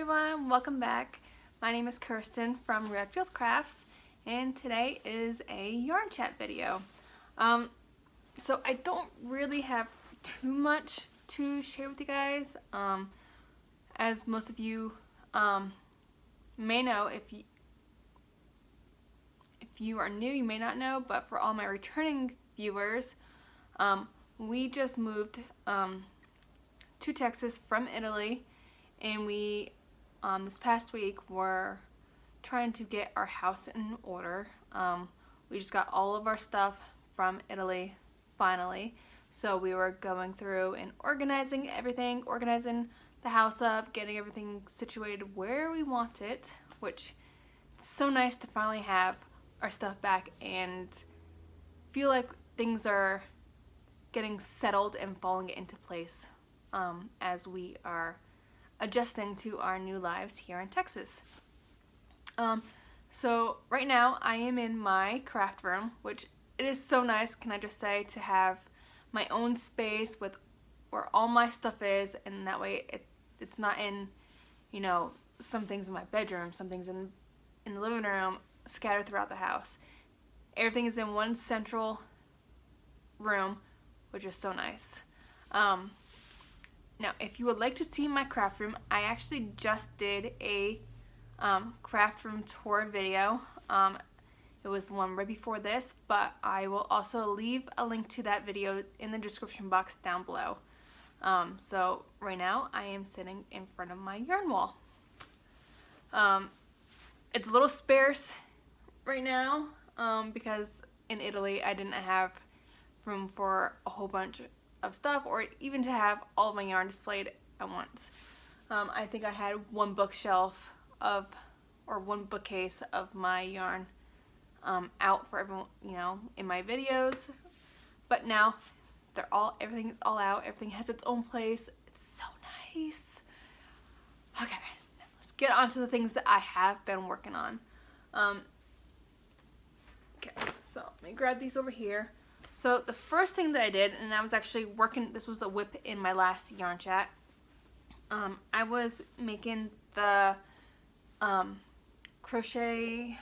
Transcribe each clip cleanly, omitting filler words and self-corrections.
everyone, welcome back. My name is Kirsten from Redfield Crafts, and today is a yarn chat video. So I don't really have too much to share with you guys. As most of you may know, if you are new, you may not know, but for all my returning viewers, we just moved to Texas from Italy, and we this past week were trying to get our house in order. We just got all of our stuff from Italy finally, so we were going through and organizing everything, organizing the house up, getting everything situated where we want it, which it's so nice to finally have our stuff back and feel like things are getting settled and falling into place as we are adjusting to our new lives here in Texas. So right now I am in my craft room, which it is so nice, can I just say, to have my own space with where all my stuff is, and that way it's not in, you know, some things in my bedroom, some things in the living room, scattered throughout the house. Everything is in one central room, which is so nice. Now, if you would like to see my craft room, I actually just did a craft room tour video. It was the one right before this, but I will also leave a link to that video in the description box down below. So right now I am sitting in front of my yarn wall. It's a little sparse right now because in Italy I didn't have room for a whole bunch of stuff, or even to have all of my yarn displayed at once. I think I had one bookshelf or one bookcase of my yarn out for everyone, you know, in my videos, but now everything is all out, everything has its own place. It's so nice. Okay, let's get on to the things that I have been working on. Okay, so let me grab these over here. So the first thing that I did, and I was actually working, this was a whip in my last yarn chat, I was making the crochet,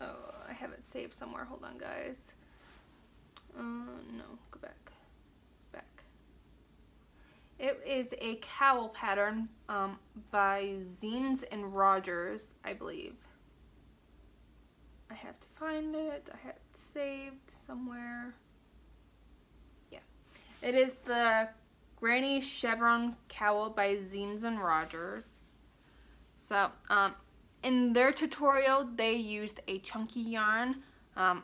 oh, I have it saved somewhere, hold on guys, no, go back. It is a cowl pattern by Zeens and Rogers, I believe. I have to find it. I have it saved somewhere. Yeah. It is the Granny Chevron Cowl by Zeens and Rogers. So, in their tutorial, they used a chunky yarn. At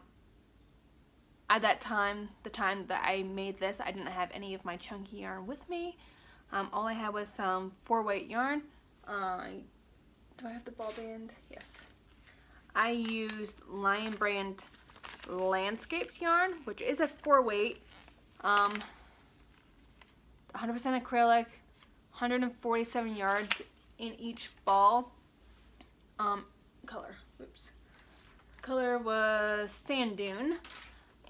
that time, the time that I made this, I didn't have any of my chunky yarn with me. All I had was some 4-weight yarn. Do I have the ball band? Yes. I used Lion Brand Landscapes yarn, which is a 4-weight, 100% acrylic, 147 yards in each ball. Color was Sand Dune,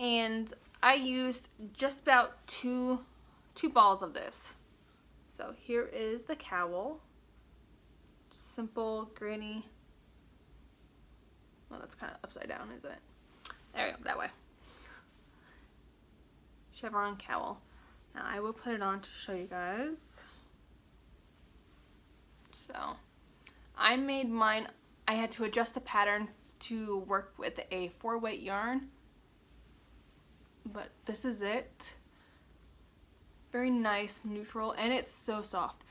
and I used just about two balls of this. So here is the cowl, simple granny. Well, that's kind of upside down, isn't it? There we go, that way. Chevron cowl. Now I will put it on to show you guys. So I made mine, I had to adjust the pattern to work with a 4-weight yarn, but this is it. Very nice, neutral, and it's so soft.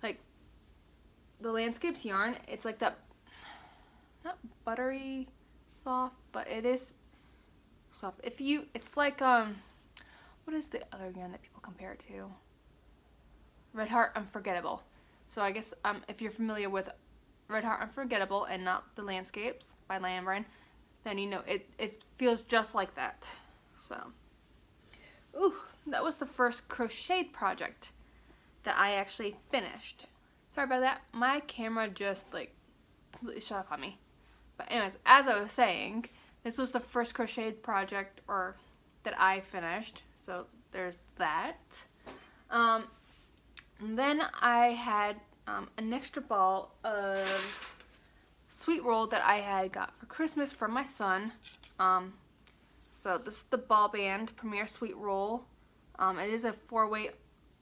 Like the Landscapes yarn, it's like that, not buttery soft, but it is soft. It's like what is the other yarn that people compare it to? Red Heart Unforgettable. So I guess if you're familiar with Red Heart Unforgettable and not the Landscapes by Lion Brand, then you know it feels just like that. So, ooh, that was the first crocheted project that I actually finished. Sorry about that. My camera just like completely shut off on me. But anyways, as I was saying, this was the first crocheted project that I finished. So there's that. And then I had an extra ball of sweet roll that I had got for Christmas from my son. So this is the Ball Band Premier Sweet Roll. It is a 4-weight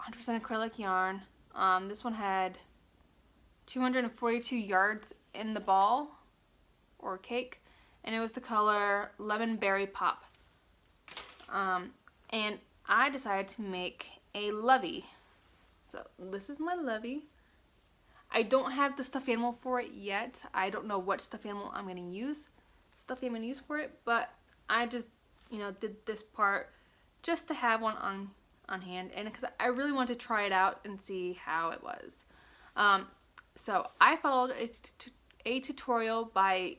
100% acrylic yarn. This one had 242 yards in the ball or cake, and it was the color Lemon Berry Pop. And I decided to make a Lovey. So this is my Lovey. I don't have the stuffed animal for it yet. I don't know what stuffed animal I'm gonna use for it, but I just, did this part just to have one on hand, and because I really wanted to try it out and see how it was. So I followed a tutorial by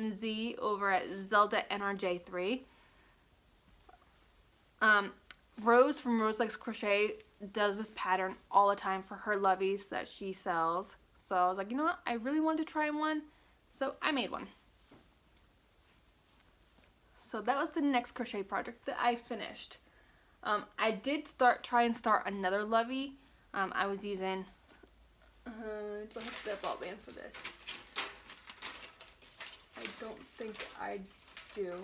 Z over at Zelda NRJ3. Rose from Rose Likes Crochet does this pattern all the time for her loveys that she sells. So I was like, you know what? I really wanted to try one, so I made one. So that was the next crochet project that I finished. I did try and start another lovey. I was using, do I have the ball band for this? I don't think I do.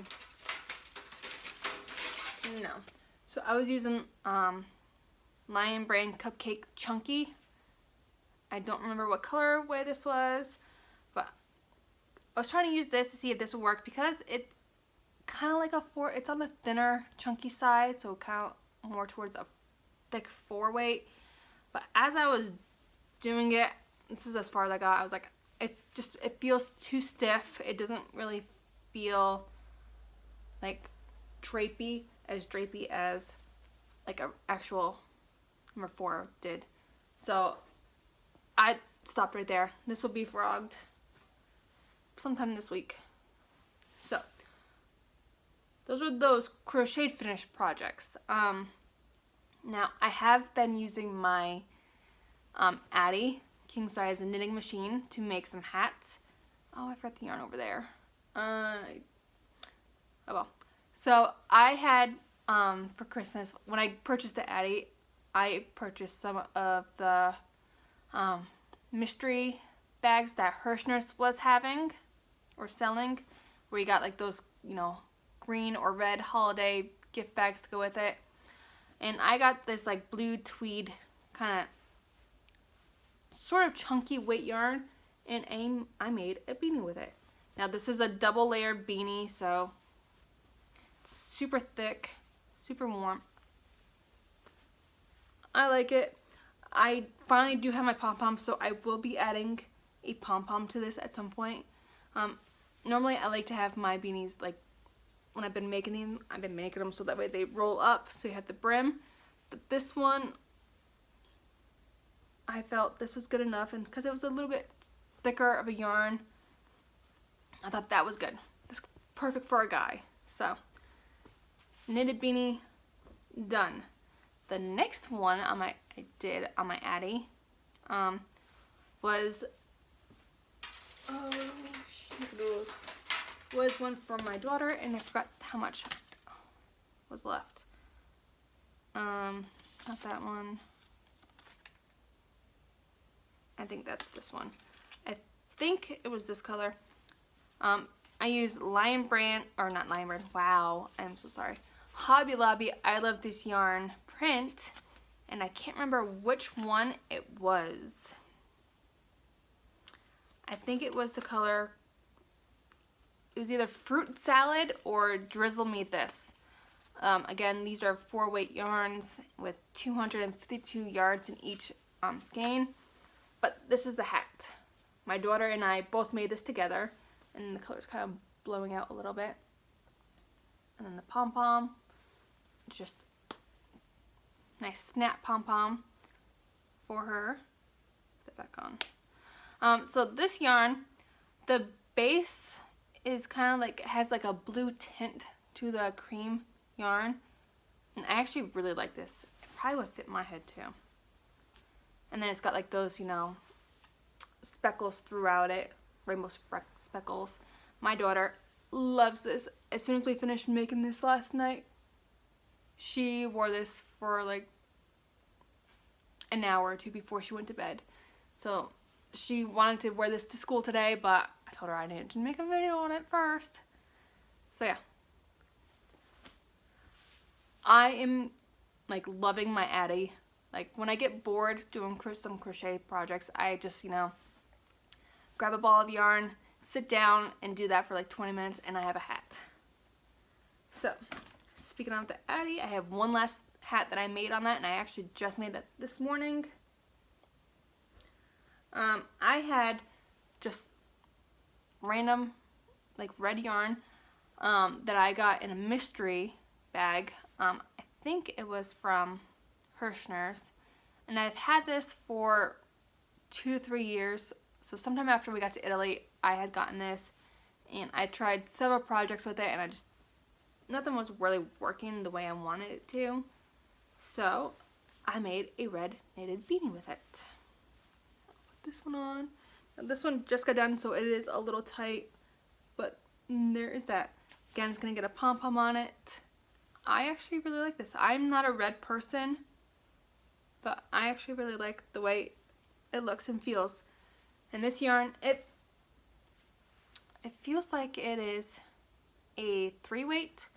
No. So I was using Lion Brand Cupcake Chunky. I don't remember what colorway this was, but I was trying to use this to see if this would work because it's kind of like it's on the thinner chunky side, so kind of more towards a thick 4-weight. But as I was doing it, this is as far as I got, I was like, it feels too stiff. It doesn't really feel like drapey as like a actual number 4 did. So I stopped right there. This will be frogged sometime this week. So those were those crocheted finished projects. Now I have been using my Addy king size knitting machine to make some hats. Oh, I forgot the yarn over there. Oh well. So I had for Christmas, when I purchased the Addy, I purchased some of the mystery bags that Hirschner's was having or selling, where you got like those, green or red holiday gift bags to go with it. And I got this like blue tweed kind of sort of chunky weight yarn, and I made a beanie with it. Now this is a double layered beanie, so it's super thick, super warm. I like it. I finally do have my pom-pom, so I will be adding a pom-pom to this at some point. Normally I like to have my beanies, like when I've been making them, so that way they roll up, so you have the brim. But this one, I felt this was good enough, and because it was a little bit thicker of a yarn, I thought that was good. That's perfect for a guy. So, knitted beanie, done. The next one I did on my Addy was one from my daughter, and I forgot how much was left. Not that one. I think that's this one. I think it was this color. I used Lion Brand, or not Lion Brand, wow, I'm so sorry. Hobby Lobby, I Love This Yarn print, and I can't remember which one it was. I think it was the color, it was either Fruit Salad or Drizzle Me This. Again, these are 4-weight yarns with 252 yards in each skein. But this is the hat. My daughter and I both made this together, and the color's kind of blowing out a little bit. And then the pom-pom, just nice snap pom-pom for her. Put it back on. So this yarn, the base is kind of like, has like a blue tint to the cream yarn, and I actually really like this. It probably would fit my head too. And then it's got like those, speckles throughout it, rainbow speckles. My daughter loves this. As soon as we finished making this last night, she wore this for like an hour or two before she went to bed. So she wanted to wear this to school today, but I told her I needed to make a video on it first. So yeah. I am like loving my Addy. Like when I get bored doing some crochet projects, I just, grab a ball of yarn, sit down and do that for like 20 minutes and I have a hat. So speaking of the Addy, I have one last hat that I made on that, and I actually just made that this morning. I had just random like red yarn that I got in a mystery bag. I think it was from Hirschner's, and I've had this for 2 to 3 years. So sometime after we got to Italy, I had gotten this, and I tried several projects with it, and nothing was really working the way I wanted it to. So I made a red knitted beanie with it. I'll put this one on. Now, this one just got done, so it is a little tight, but there is that. Again, it's gonna get a pom-pom on it. I actually really like this. I'm not a red person, but I actually really like the way it looks and feels. And this yarn, it feels like it is a 3-weight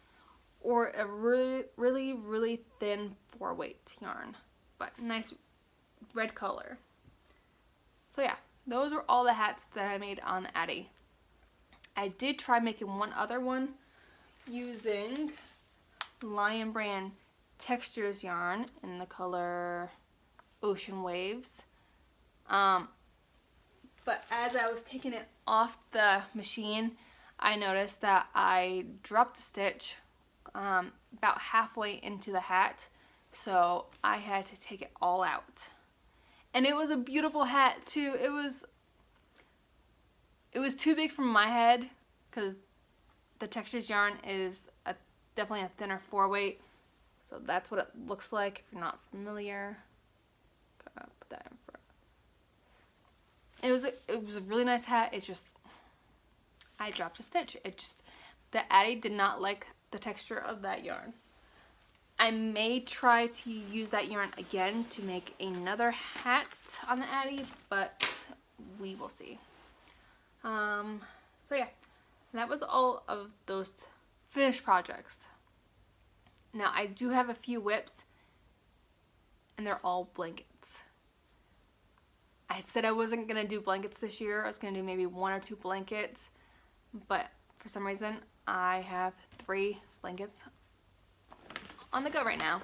or a really thin 4-weight yarn, but nice red color. So yeah, those are all the hats that I made on the Addy. I did try making one other one using Lion Brand Textures yarn in the color Ocean Waves. But as I was taking it off the machine, I noticed that I dropped a stitch about halfway into the hat, so I had to take it all out. And it was a beautiful hat too. It was too big for my head because the Textures yarn is definitely a thinner 4-weight. So that's what it looks like if you're not familiar. Gotta put that in front. It was a really nice hat. It's just I dropped a stitch. The Addy did not like the texture of that yarn. I may try to use that yarn again to make another hat on the Addy, but we will see. So yeah, that was all of those finished projects. Now I do have a few whips, and they're all blankets. I said I wasn't gonna do blankets this year. I was gonna do maybe 1 or 2 blankets, but for some reason I have 3 blankets on the go right now.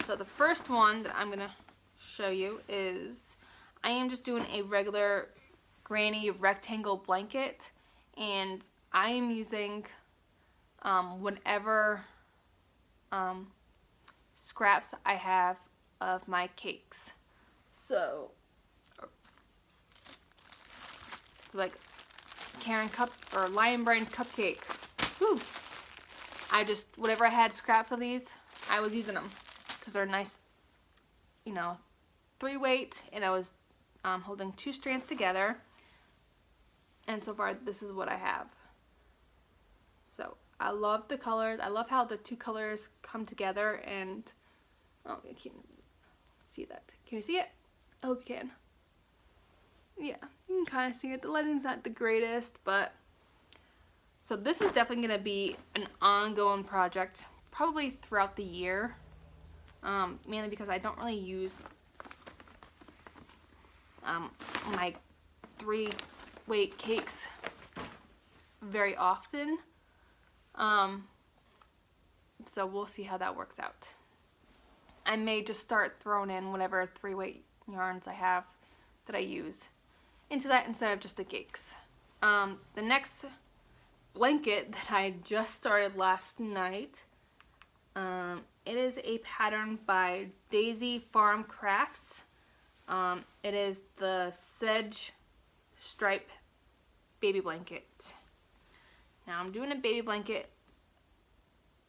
So the first one that I'm gonna show you is I am just doing a regular granny rectangle blanket, and I am using whatever scraps I have of my cakes. So like Karen cup or Lion Brand cupcake. Woo! Whatever I had scraps of these, I was using them because they're nice, 3-weight, and I was holding 2 strands together. And so far, this is what I have. So I love the colors. I love how the 2 colors come together, and oh, I can't see that. Can you see it? I hope you can. Yeah, you can kind of see it. The lighting's not the greatest, but so this is definitely going to be an ongoing project, probably throughout the year, mainly because I don't really use my 3-weight cakes very often, so we'll see how that works out. I may just start throwing in whatever 3-weight yarns I have that I use into that instead of just the cakes. The next blanket that I just started last night, it is a pattern by Daisy Farm Crafts. It is the Sedge stripe baby blanket. Now I'm doing a baby blanket,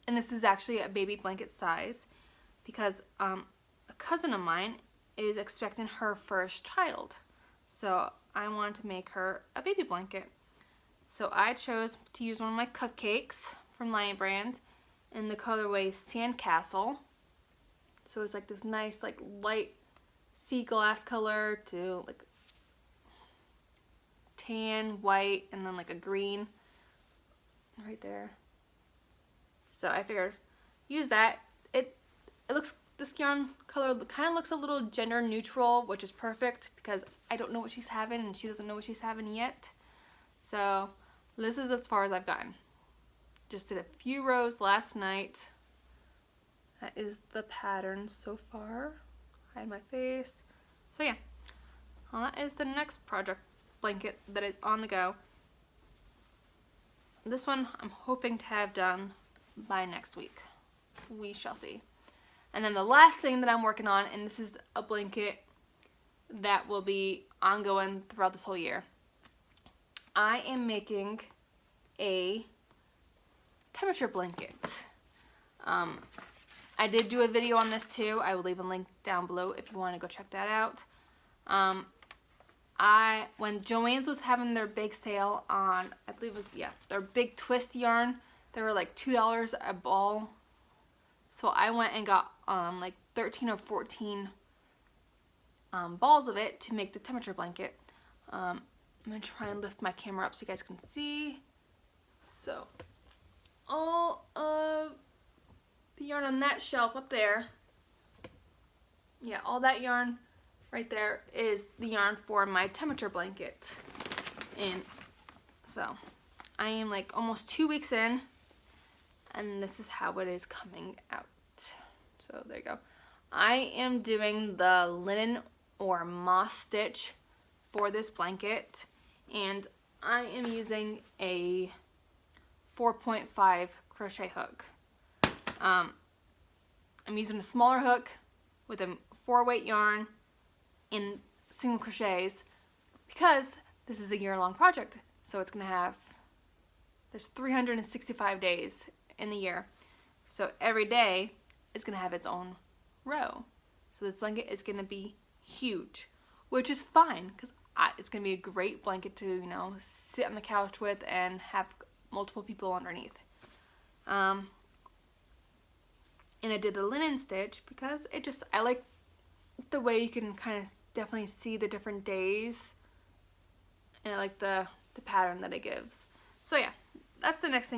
and this is actually a baby blanket size because a cousin of mine is expecting her first child. So I wanted to make her a baby blanket. So I chose to use one of my cupcakes from Lion Brand in the colorway Sandcastle. So it's like this nice, like light sea glass color to like tan, white, and then like a green right there. So I figured use that. It looks, this yarn color kind of looks a little gender neutral, which is perfect because I don't know what she's having and she doesn't know what she's having yet. So this is as far as I've gotten. Just did a few rows last night. That is the pattern so far. Hide my face. So yeah, well, that is the next project blanket that is on the go. This one I'm hoping to have done by next week. We shall see. And then the last thing that I'm working on, and this is a blanket that will be ongoing throughout this whole year. I am making a temperature blanket. I did do a video on this too. I will leave a link down below if you want to go check that out. When Joann's was having their big sale on, I believe it was, yeah, their big twist yarn, they were like $2 a ball. So I went and got like 13 or 14 balls of it to make the temperature blanket. I'm gonna try and lift my camera up so you guys can see. So all of the yarn on that shelf up there, yeah, all that yarn right there is the yarn for my temperature blanket. And so I am like almost 2 weeks in, and this is how it is coming out. So there you go. I am doing the linen or moss stitch for this blanket, and I am using a 4.5 crochet hook. I'm using a smaller hook with a 4-weight yarn in single crochets because this is a year-long project. So it's gonna have, there's 365 days in the year. So every day is gonna have its own row. So this blanket is gonna be huge, which is fine because it's gonna be a great blanket to, you know, sit on the couch with and have multiple people underneath. And I did the linen stitch because I like the way you can kind of definitely see the different days, and I like the pattern that it gives. So yeah, that's the last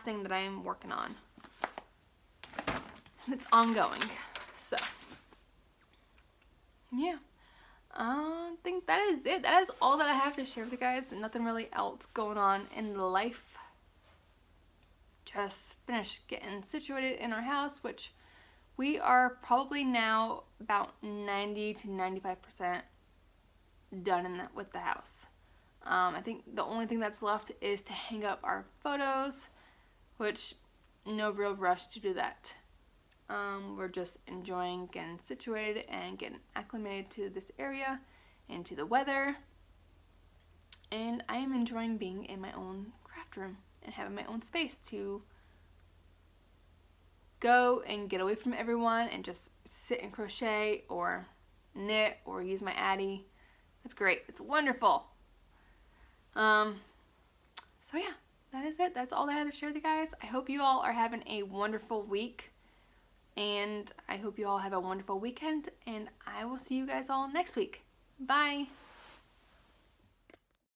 thing that I'm working on, and it's ongoing. So yeah, I think that is it. That is all that I have to share with you guys. Nothing really else going on in life. Just finished getting situated in our house, which we are probably now about 90 to 95% done with the house. I think the only thing that's left is to hang up our photos, which no real rush to do that. We're just enjoying getting situated and getting acclimated to this area and to the weather. And I am enjoying being in my own craft room and having my own space to go and get away from everyone and just sit and crochet or knit or use my Addy. It's great. It's wonderful. So yeah, that is it. That's all I had to share with you guys. I hope you all are having a wonderful week, and I hope you all have a wonderful weekend, and I will see you guys all next week. Bye.